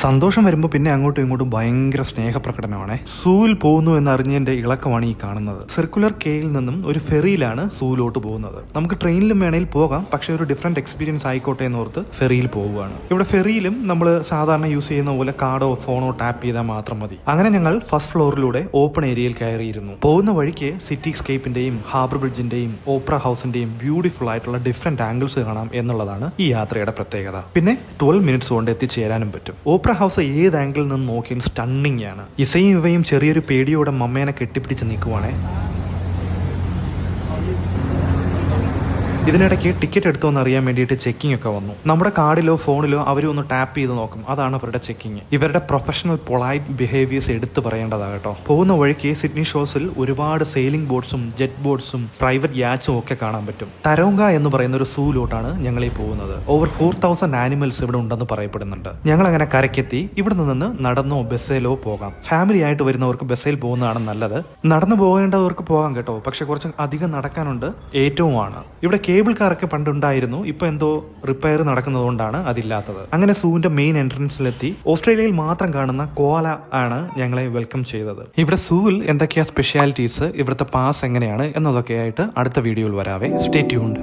സന്തോഷം വരുമ്പോൾ പിന്നെ അങ്ങോട്ടും ഇങ്ങോട്ടും ഭയങ്കര സ്നേഹപ്രകടനമാണ്. സൂവിൽ പോകുന്നു എന്നറിഞ്ഞതിന്റെ ഇളക്കമാണ് ഈ കാണുന്നത്. സർക്കുലർ കെയിൽ നിന്നും ഒരു ഫെറിയിലാണ് സൂവിലോട്ട് പോകുന്നത്. നമുക്ക് ട്രെയിനിലും വേണേൽ പോകാം, പക്ഷെ ഒരു ഡിഫറെന്റ് എക്സ്പീരിയൻസ് ആയിക്കോട്ടെ എന്നോർത്ത് ഫെറിയിൽ പോവുകയാണ്. ഇവിടെ ഫെറിയിലും നമ്മൾ സാധാരണ യൂസ് ചെയ്യുന്ന പോലെ കാർഡോ ഫോണോ ടാപ്പ് ചെയ്താൽ മാത്രം മതി. അങ്ങനെ ഞങ്ങൾ ഫസ്റ്റ് ഫ്ലോറിലൂടെ ഓപ്പൺ ഏരിയയിൽ കയറിയിരുന്നു. പോകുന്ന വഴിക്ക് സിറ്റി സ്കേപ്പിന്റെയും ഹാർബർ ബ്രിഡ്ജിന്റെയും ഓപ്ര ഹൗസിന്റെയും ബ്യൂട്ടിഫുൾ ആയിട്ടുള്ള ഡിഫറെന്റ് ആംഗിൾസ് കാണാം എന്നുള്ളതാണ് ഈ യാത്രയുടെ പ്രത്യേകത. പിന്നെ 12 മിനിറ്റ്സ് കൊണ്ട് എത്തിച്ചേരാനും പറ്റും. ഓപ്ര ഹൗസ് ഏത് ആംഗിളിൽ നിന്ന് നോക്കിയും സ്റ്റണ്ണിങ് ആണ്. ഇസയും ഇവയും ചെറിയൊരു പേടിയോടെ മമ്മേനെ കെട്ടിപ്പിടിച്ച് നിൽക്കുവാണേ. ഇതിനിടയ്ക്ക് ടിക്കറ്റ് എടുത്തോന്ന് അറിയാൻ വേണ്ടിയിട്ട് ചെക്കിംഗ് ഒക്കെ വന്നു. നമ്മുടെ കാർഡിലോ ഫോണിലോ അവരും ഒന്ന് ടാപ്പ് ചെയ്ത് നോക്കും. അതാണ് അവരുടെ ചെക്കിങ്. ഇവരുടെ പ്രൊഫഷണൽ പൊളൈറ്റ് ബിഹേവിയേഴ്സ് എടുത്തു പറയേണ്ടതാകട്ടോ. പോകുന്ന വഴിക്ക് സിഡ്നി ഷോസിൽ ഒരുപാട് സെയിലിംഗ് ബോട്ട്സും ജെറ്റ് ബോട്ട്സും പ്രൈവറ്റ് യാച്ചും ഒക്കെ കാണാൻ പറ്റും. തരോങ്ക എന്ന് പറയുന്ന ഒരു സൂലോട്ടാണ് ഞങ്ങൾ ഈ പോകുന്നത്. ഓവർ 4000 ആനിമൽസ് ഇവിടെ ഉണ്ടെന്ന് പറയപ്പെടുന്നുണ്ട്. ഞങ്ങൾ അങ്ങനെ കരക്കെത്തി. ഇവിടെ നിന്ന് നടന്നോ ബസ്സിലോ പോകാം. ഫാമിലി ആയിട്ട് വരുന്നവർക്ക് ബസ്സിൽ പോകുന്നതാണ് നല്ലത്. നടന്നു പോകേണ്ടവർക്ക് പോകാം കേട്ടോ, പക്ഷെ കുറച്ച് അധികം നടക്കാനുണ്ട്. ഏറ്റവുമാണ് ഇവിടെ കേബിൾ കാറൊക്കെ പണ്ടുണ്ടായിരുന്നു. ഇപ്പൊ എന്തോ റിപ്പയർ നടക്കുന്നതുകൊണ്ടാണ് അതില്ലാത്തത്. അങ്ങനെ സൂവിന്റെ മെയിൻ എൻട്രൻസിലെത്തി. ഓസ്ട്രേലിയയിൽ മാത്രം കാണുന്ന കോല ആണ് ഞങ്ങളെ വെൽക്കം ചെയ്തത്. ഇവിടെ സൂവിൽ എന്തൊക്കെയാ സ്പെഷ്യാലിറ്റീസ്, ഇവിടുത്തെ പാസ് എങ്ങനെയാണ് എന്നതൊക്കെയായിട്ട് അടുത്ത വീഡിയോയിൽ വരാവേ. Stay tuned.